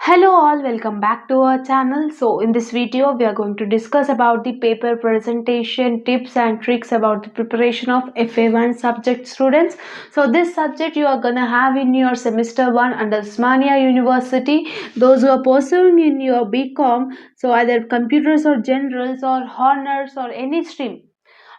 Hello all, welcome back to our channel. So in this video we are going to discuss about the paper presentation tips and tricks about the preparation of FA1 subject students. So this subject you are gonna have in your semester 1 under Osmania University. Those who are pursuing in your BCom, so either computers or generals or honors or any stream.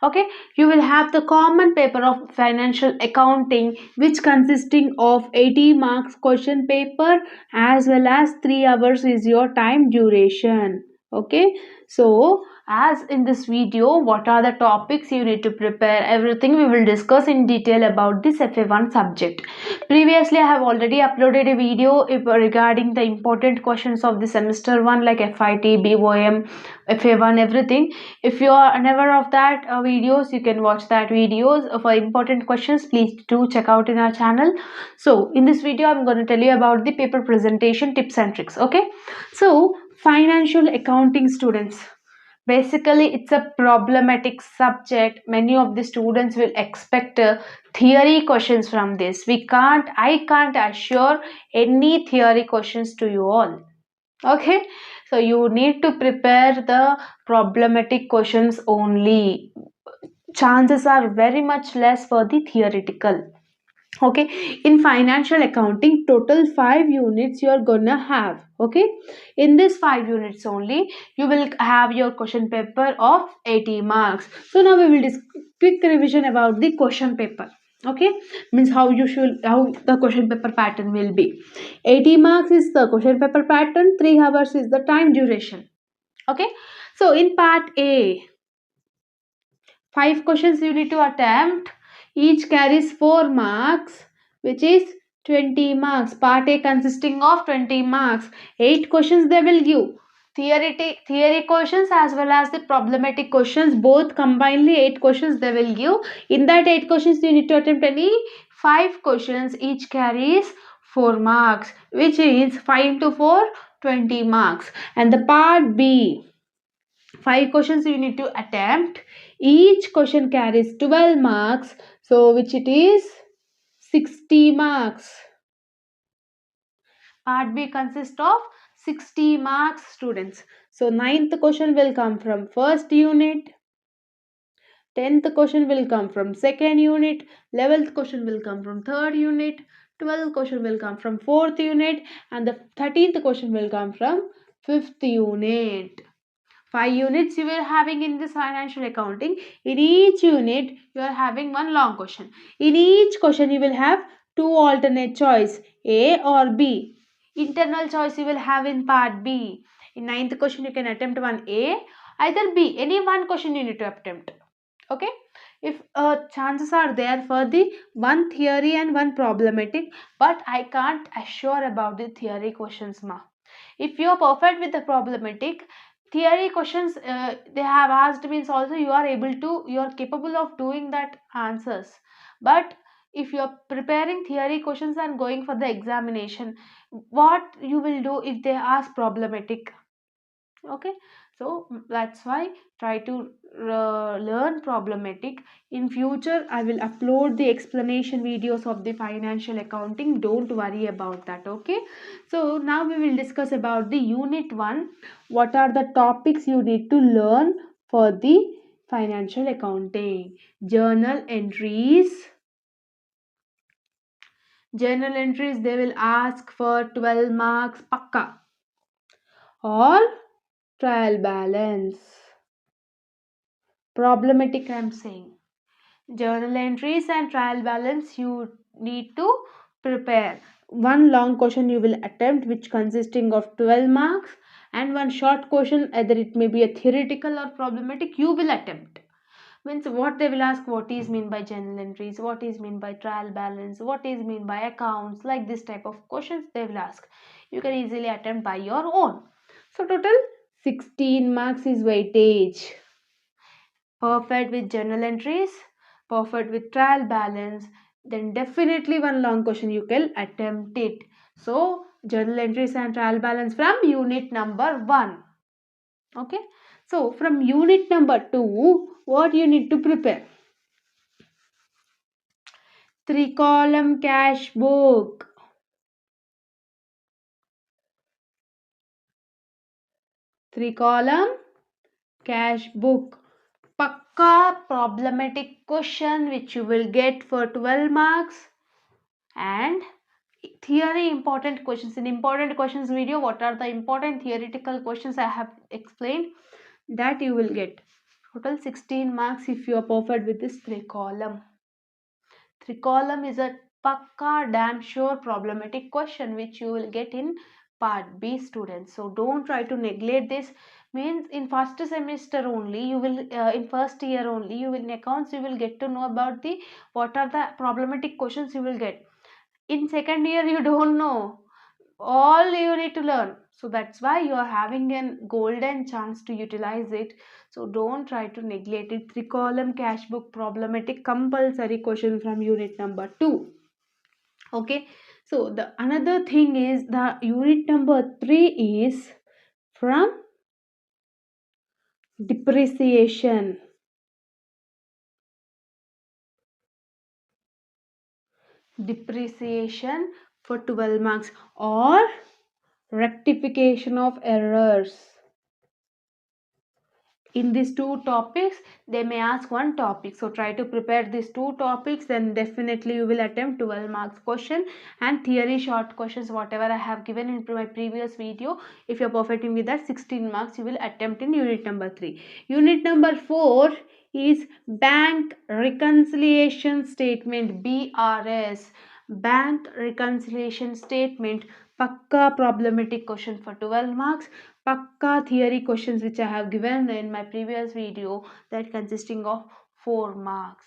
Okay, you will have the common paper of financial accounting, which consisting of 80 marks question paper, as well as 3 hours is your time duration. Okay, so as in this video, what are the topics you need to prepare, everything we will discuss in detail about this FA1 subject. Previously I have already uploaded a video regarding the important questions of the semester 1 like FIT, BOM, FA1, everything. If you are unaware of that videos, you can watch that videos for important questions. Please do check out in our channel. So in this video I'm going to tell you about the paper presentation tips and tricks. Okay, so financial accounting students, basically it's a problematic subject. Many of the students will expect theory questions from this. I can't assure any theory questions to you all. Okay, so you need to prepare the problematic questions only. Chances are very much less for the theoretical. Okay, in financial accounting total 5 units you are gonna have. Okay, in this 5 units only you will have your question paper of 80 marks. So now we will quick revision about the question paper. Okay, means how the question paper pattern will be. 80 marks is the question paper pattern, 3 hours is the time duration. Okay, so in part A, 5 questions you need to attempt. Each carries 4 marks, which is 20 marks. Part A consisting of 20 marks. 8 questions they will give. Theory questions as well as the problematic questions, both combinedly 8 questions they will give. In that 8 questions you need to attempt any 5 questions. Each carries 4 marks, which is 5 into 4, 20 marks. And the part B, 5 questions you need to attempt. Each question carries 12 marks, so which it is 60 marks. Part B consists of 60 marks, students. So ninth question will come from first unit, 10th question will come from second unit, 11th question will come from third unit, 12th question will come from fourth unit, and the 13th question will come from fifth unit. 5 units you are having in this financial accounting. In each unit you are having one long question. In each question you will have two alternate choice, A or B. Internal choice you will have in part B. In ninth question you can attempt one A, either B. Any one question you need to attempt. Okay, if chances are there for the one theory and one problematic, but I can't assure about the theory questions ma. If you are perfect with the problematic, theory questions they have asked means also you are capable of doing that answers. But if you are preparing theory questions and going for the examination, what you will do if they ask problematic? Okay, so that's why try to learn problematic. In future I will upload the explanation videos of the financial accounting, don't worry about that. Okay, so now we will discuss about the unit 1. What are the topics you need to learn for the financial accounting? Journal entries they will ask for 12 marks pakka, or trial balance. Problematic I'm saying. Journal entries and trial balance you need to prepare. One long question you will attempt which consisting of 12 marks, and one short question either it may be a theoretical or problematic you will attempt. Means what they will ask, what is mean by journal entries, what is mean by trial balance, what is mean by accounts, like this type of questions they will ask. You can easily attempt by your own. So total 16 marks is weightage. Perfect with journal entries, perfect with trial balance, then definitely one long question you can attempt it. So journal entries and trial balance from unit number 1. Okay, so from unit number 2 what you need to prepare? 3-column cash book. 3 column cash book. Pakka problematic question which you will get for 12 marks. And theory important questions. In important questions video, what are the important theoretical questions I have explained, that you will get. Total 16 marks if you are perfect with this 3 column. 3 column is a pakka damn sure problematic question which you will get in part B, students. So don't try to neglect this. Means in first semester only you will in first year only you will in accounts you will get to know about the what are the problematic questions you will get. In second year you don't know, all you need to learn. So that's why you are having a golden chance to utilize it. So don't try to neglect it. 3 column cash book problematic compulsory question from unit number 2. Okay, so the another thing is the unit number 3 is from depreciation. Depreciation for 12 marks or rectification of errors. In these two topics they may ask one topic, so try to prepare these two topics, then definitely you will attempt 12 marks question. And theory short questions whatever I have given in my previous video, if you're perfecting with that, 16 marks you will attempt in unit number 3. Unit number 4 is bank reconciliation statement, BRS. Bank reconciliation statement, pakka problematic question for 12 marks. Pakka theory questions which I have given in my previous video, that consisting of 4 marks.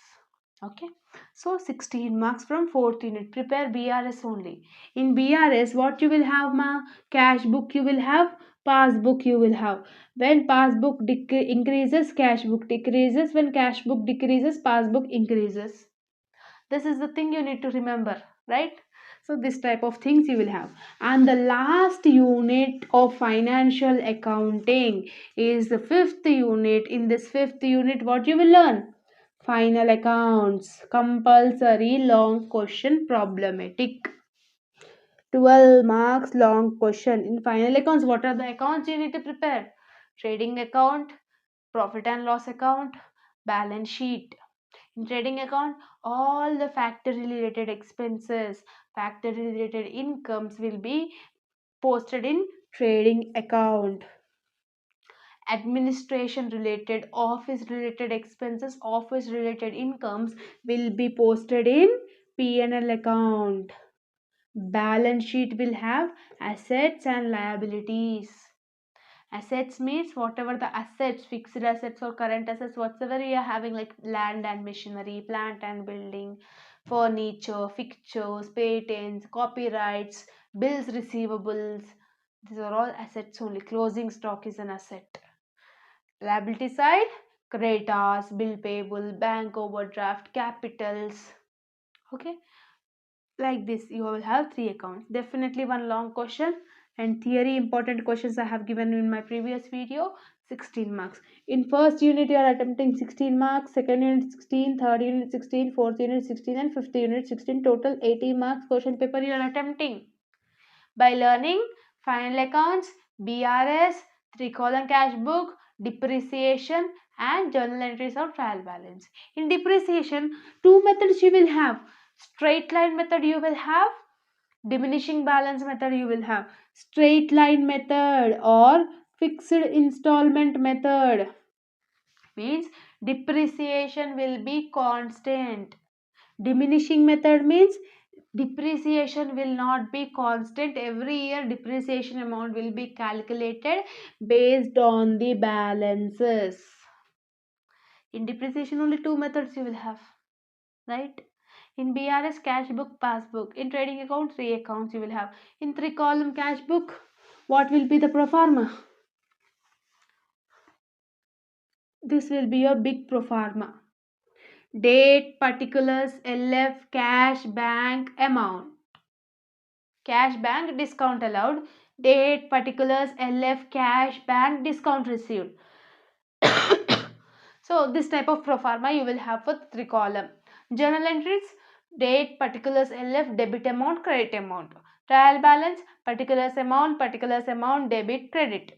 Okay, so 16 marks from 4th unit. Prepare BRS only. In BRS what you will have, ma? Cash book you will have, passbook you will have. When passbook increases, cash book decreases. When cash book decreases, passbook increases. This is the thing you need to remember, right? So this type of things you will have. And the last unit of financial accounting is the 5th unit. In this 5th unit what you will learn? Final accounts, compulsory long question problematic. 12 marks long question. In final accounts, what are the accounts you need to prepare? Trading account, profit and loss account, balance sheet. In trading account, all the factory related expenses, factory related incomes will be posted in trading account. Administration related, office related expenses, office related incomes will be posted in P&L account. Balance sheet will have assets and liabilities. Assets means whatever the assets, fixed assets or current assets, whatsoever you are having, like land and machinery, plant and building, furniture, fixtures, patents, copyrights, bills receivables. These are all assets only. Closing stock is an asset. Liability side, creditors, bill payable, bank overdraft, capitals. Okay, like this you will have 3 accounts. Definitely one long question. And theory important questions I have given in my previous video, 16 marks. In first unit you are attempting 16 marks, second unit 16, third unit 16, fourth unit 16 and fifth unit 16. Total 80 marks question paper you are attempting by learning final accounts, BRS, 3 column cash book, depreciation and journal entries of trial balance. In depreciation, two methods you will have. Straight line method you will have, diminishing balance method you will have. Straight line method or fixed installment method means depreciation will be constant. Diminishing method means depreciation will not be constant. Every year depreciation amount will be calculated based on the balances. In depreciation only two methods you will have, right? In BRS, cash book, passbook. In trading account, 3 accounts you will have. In 3 column cash book, what will be the pro forma? This will be your big pro forma. Date, particulars, LF, cash, bank, amount. Cash, bank, discount allowed. Date, particulars, LF, cash, bank, discount received. So this type of pro forma you will have for 3 column. Journal entries, date, particulars, LF, debit amount, credit amount. Trial balance, particulars amount, debit, credit.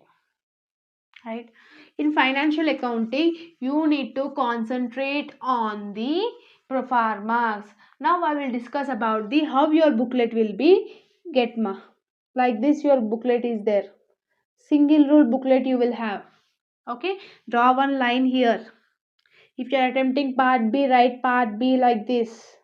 right? In financial accounting, you need to concentrate on the pro formas. Now I will discuss about the how your booklet will be get ma. Like this, your booklet is there. Single rule booklet you will have. Okay, draw one line here. If you are attempting part B, write part B like this.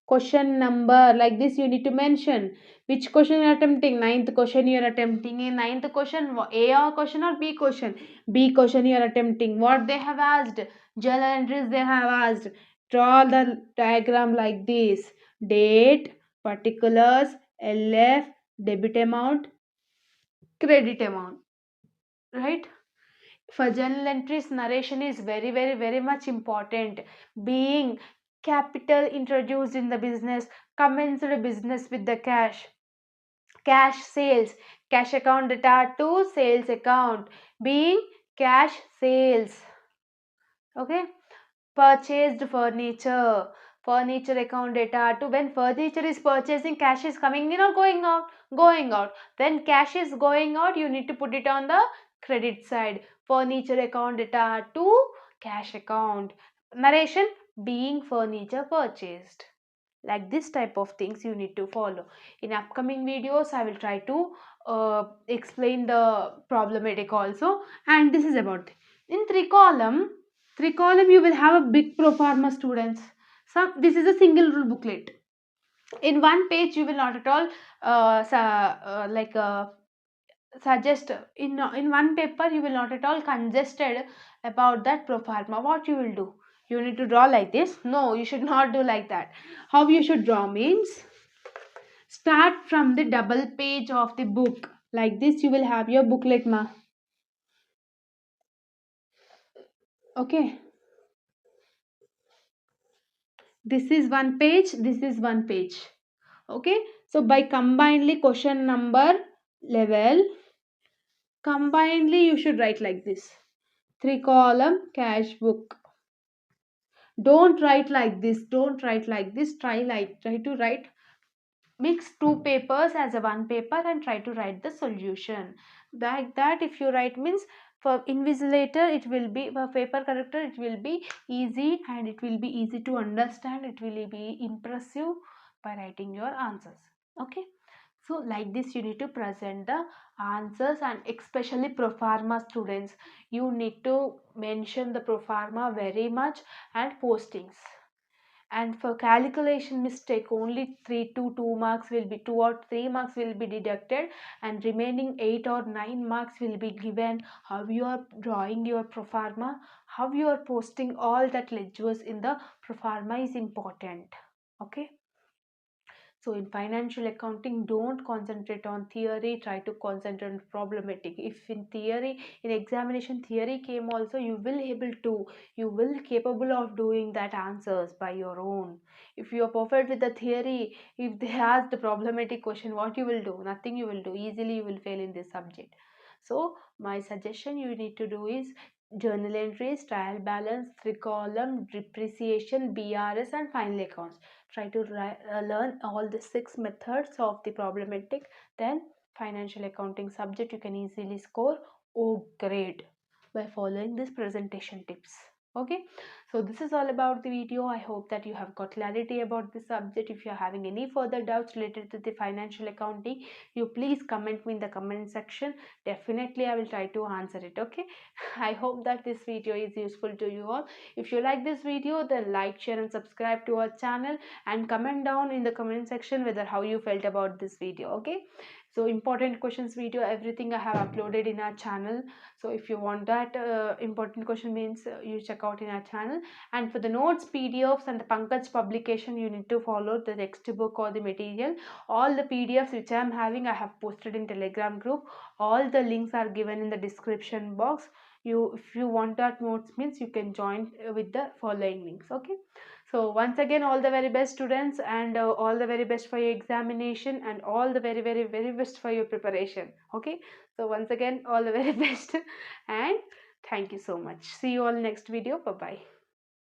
Question number like this you need to mention which question you are attempting. Ninth question you are attempting. In ninth question, A or question or B question? B question you are attempting. What they have asked? Journal entries they have asked. Draw the diagram like this. Date, particulars, LF, debit amount, credit amount, right? For journal entries, narration is very much important. Being capital introduced in the business, commenced business with the cash sales, cash account data to sales account, being cash sales. Okay, purchased furniture account data to when furniture is purchasing, cash is coming in or going out. When cash is going out, you need to put it on the credit side. Furniture account data to cash account. Narration, being furniture purchased. Like this type of things you need to follow. In upcoming videos I will try to explain the problematic also. And this is about in three column you will have a big pro forma students. Some this is a single rule booklet. In one page you will not at all like suggest in one paper you will not at all congested about that pro forma. What you will do, you need to draw like this? No, you should not do like that. How you should draw means start from the double page of the book. Like this you will have your booklet ma. Okay, this is one page, this is one page. Okay, so by combinedly question number level, combinedly you should write like this. Three column cash book. Don't write like this, don't write like this. Try to write, mix two papers as a one paper and try to write the solution. Like that if you write means for invigilator it will be, for paper corrector it will be easy, and it will be easy to understand, it will be impressive by writing your answers. Okay, so like this you need to present the answers. And especially pro forma students, you need to mention the pro forma very much and postings. And for calculation mistake only 3 to 2 marks will be, 2 or 3 marks will be deducted, and remaining 8 or 9 marks will be given. How you are drawing your pro forma, how you are posting all that ledgers in the pro forma is important. Okay, so in financial accounting, don't concentrate on theory, try to concentrate on problematic. If in theory, in examination theory came also, you will able to, you will capable of doing that answers by your own. If you are perfect with the theory, if they ask the problematic question, what you will do? Nothing you will do. Easily you will fail in this subject. So my suggestion you need to do is journal entries, trial balance, three column, depreciation, BRS and final accounts. Try to learn all the 6 methods of the problematic. Then financial accounting subject you can easily score O grade by following these presentation tips. Okay, so this is all about the video. I hope that you have got clarity about this subject. If you are having any further doubts related to the financial accounting, you please comment me in the comment section. Definitely I will try to answer it. Okay, I hope that this video is useful to you all. If you like this video, then like, share and subscribe to our channel, and comment down in the comment section whether how you felt about this video. Okay, so important questions video, everything I have uploaded in our channel. So if you want that important question means you check out in our channel. And for the notes, PDFs and the Pankaj publication, you need to follow the textbook or the material. All the PDFs which I am having, I have posted in Telegram group. All the links are given in the description box. You, if you want that notes means you can join with the following links. Okay, so once again, all the very best students, and all the very best for your examination, and all the very best for your preparation. Okay, so once again, all the very best, and thank you so much. See you all next video. Bye bye.